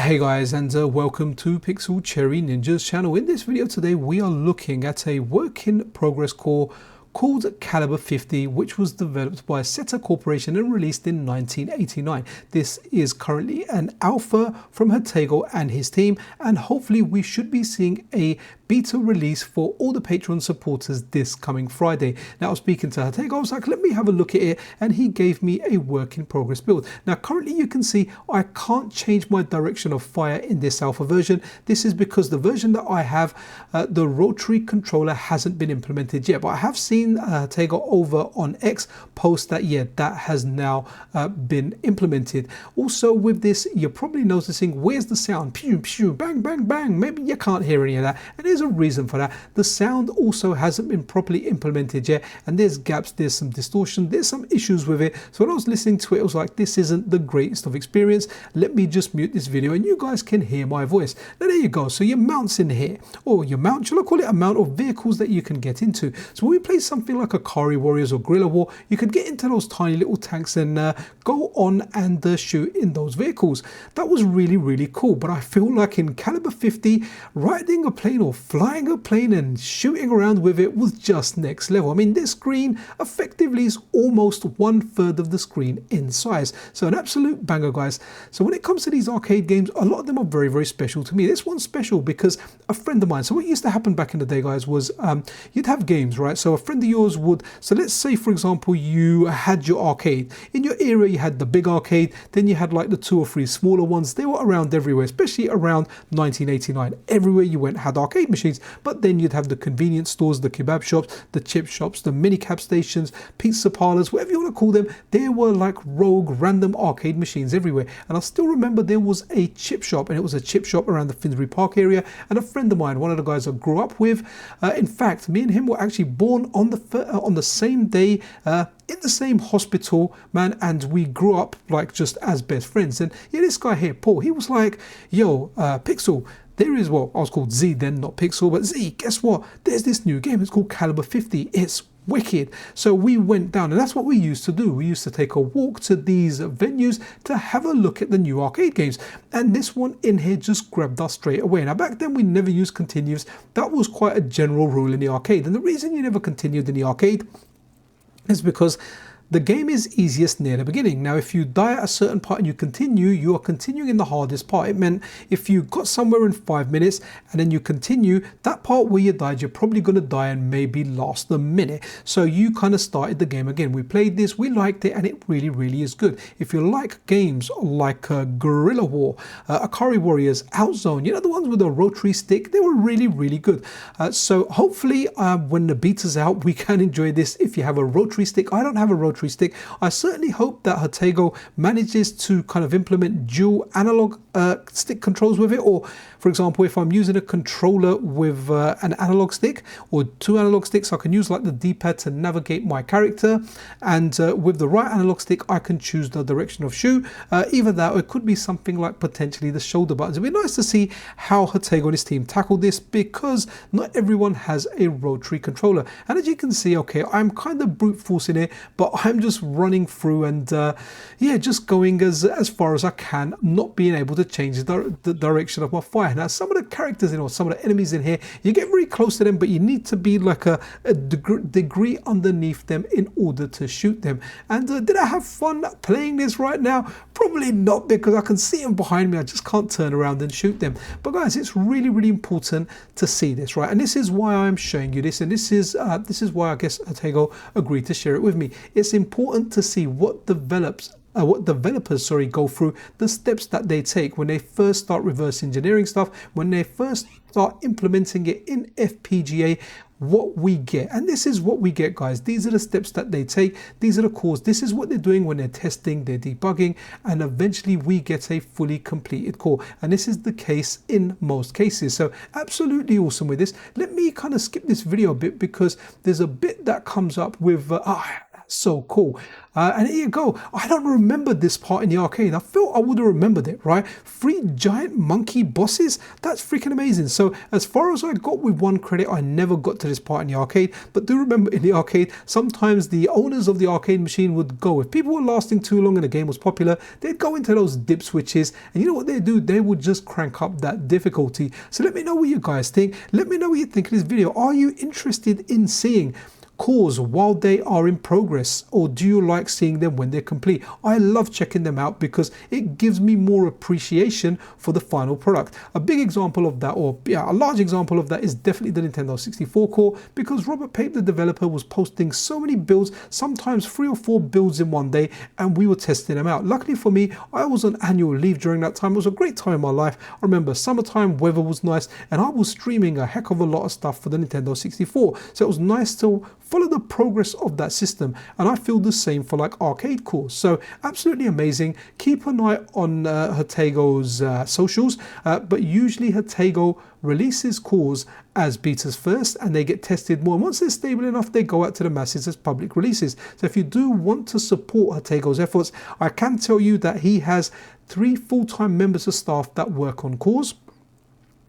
Hey guys, and welcome to Pixel Cherry Ninja's channel. In this video today we are looking at a work in progress core called Calibre 50, which was developed by SETA Corporation and released in 1989. This is currently an alpha from Jotego and his team, and hopefully we should be seeing a beta release for all the Patreon supporters this coming Friday. Now, I was speaking to Jotego, I was like, let me have a look at it, and he gave me a work in progress build. Now, currently you can see I can't change my direction of fire in this alpha version. This is because the version that I have, the rotary controller hasn't been implemented yet, but I have seen Jotego over on X post that, yeah, that has now been implemented. Also with this, you're probably noticing, where's the sound? Pew, pew, bang, bang, bang. Maybe you can't hear any of that, and there's a reason for that. The sound also hasn't been properly implemented yet, and there's gaps, there's some distortion, there's some issues with it. So when I was listening to it, I was like, this isn't the greatest of experience. Let me just mute this video and you guys can hear my voice. Now there you go. So your mounts in here, or your mount, shall I call it a mount of vehicles that you can get into. So when we play something like Akari Warriors or Guerrilla War, you could get into those tiny little tanks and go on and shoot in those vehicles. That was really, really cool. But I feel like in Calibre 50, riding a plane or flying a plane and shooting around with it was just next level. I mean, this screen effectively is almost 1/3 of the screen in size. So an absolute banger, guys. So when it comes to these arcade games, a lot of them are very, very special to me. This one's special because a friend of mine, so what used to happen back in the day, guys, was you'd have games, right? So a friend of yours would, so let's say for example you had your arcade. In your era you had the big arcade, then you had like the 2 or 3 smaller ones. They were around everywhere, especially around 1989. Everywhere you went had arcade machines, but then you'd have the convenience stores, the kebab shops, the chip shops, the minicab stations, pizza parlors, whatever you want to call them. There were like rogue random arcade machines everywhere. And I still remember there was a chip shop, and it was a chip shop around the Finsbury Park area, and a friend of mine, one of the guys I grew up with, in fact me and him were actually born on the same day, in the same hospital, man, and we grew up like just as best friends. And yeah, this guy here, Paul, he was like, yo, Pixel, there is, well, I was called Z then, not Pixel, but Z, guess what? There's this new game, it's called Calibre 50. It's wicked. So we went down, and that's what we used to do. We used to take a walk to these venues to have a look at the new arcade games. And this one in here just grabbed us straight away. Now back then we never used continues. That was quite a general rule in the arcade. And the reason you never continued in the arcade is because the game is easiest near the beginning. Now, if you die at a certain part and you continue, you are continuing in the hardest part. It meant if you got somewhere in 5 minutes and then you continue, that part where you died, you're probably going to die and maybe last a minute. So you kind of started the game again. We played this, we liked it, and it really, really is good. If you like games like Guerrilla War, Akari Warriors, Outzone, you know, the ones with the rotary stick, they were really, really good. So hopefully when the beta's out, we can enjoy this if you have a rotary stick. I don't have a rotary stick. I certainly hope that Jotego manages to kind of implement dual analog stick controls with it, or for example, if I'm using a controller with an analog stick or 2 analog sticks, I can use like the D-pad to navigate my character, and with the right analog stick I can choose the direction of shoot. Either that, or it could be something like potentially the shoulder buttons. It'd be nice to see how Jotego and his team tackle this, because not everyone has a rotary controller. And as you can see, okay, I'm kind of brute forcing it, but I'm just running through and yeah, just going as far as I can, not being able to change the direction of my fire. Now some of the characters in, or some of the enemies in here, you get very close to them, but you need to be like a degree underneath them in order to shoot them. And did I have fun playing this right now? Probably not, because I can see them behind me. I just can't turn around and shoot them. But guys, it's really, really important to see this, right? And this is why I'm showing you this, and this is why I guess Jotego agreed to share it with me. It's important to see what developers go through, the steps that they take when they first start reverse engineering stuff, when they first start implementing it in FPGA, what we get. And this is what we get, guys. These are the steps that they take. These are the calls. This is what they're doing when they're testing, they're debugging, and eventually we get a fully completed core. And this is the case in most cases. So absolutely awesome with this. Let me kind of skip this video a bit, because there's a bit that comes up with so cool. And here you go. I don't remember this part in the arcade. I felt I would have remembered it, right? 3 giant monkey bosses. That's freaking amazing. So as far as I got with 1 credit, I never got to this part in the arcade. But do remember, in the arcade, sometimes the owners of the arcade machine would go, if people were lasting too long and the game was popular, they'd go into those dip switches, and you know what they do? They would just crank up that difficulty. So let me know what you guys think. Let me know what you think of this video. Are you interested in seeing cores while they are in progress, or do you like seeing them when they're complete? I love checking them out because it gives me more appreciation for the final product. A big example of that, or yeah, a large example of that, is definitely the Nintendo 64 core, because Robert Pape, the developer, was posting so many builds, sometimes 3 or 4 builds in one day, and we were testing them out. Luckily for me, I was on annual leave during that time. It was a great time in my life. I remember summertime, weather was nice, and I was streaming a heck of a lot of stuff for the Nintendo 64, so it was nice to follow the progress of that system, and I feel the same for like arcade cores. So absolutely amazing. Keep an eye on Jotego's socials, but usually Jotego releases cores as betas first, and they get tested more, and once they're stable enough, they go out to the masses as public releases. So if you do want to support Jotego's efforts, I can tell you that he has 3 full-time members of staff that work on cores,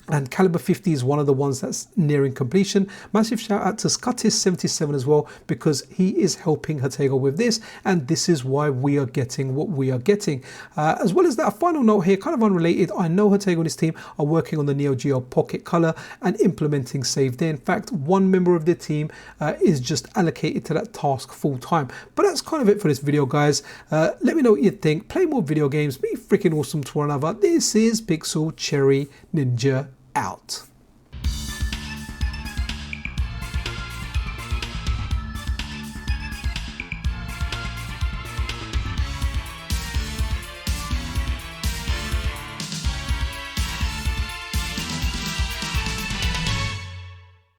and Caliber 50 is one of the ones that's nearing completion. Massive shout out to Scottish77 as well, because he is helping Jotego with this, and this is why we are getting what we are getting. As well as that, a final note here, kind of unrelated, I know Jotego and his team are working on the Neo Geo Pocket Color and implementing save there. In fact, 1 member of their team is just allocated to that task full time. But that's kind of it for this video, guys. Let me know what you think. Play more video games, be freaking awesome to one another. This is Pixel Cherry Ninja out.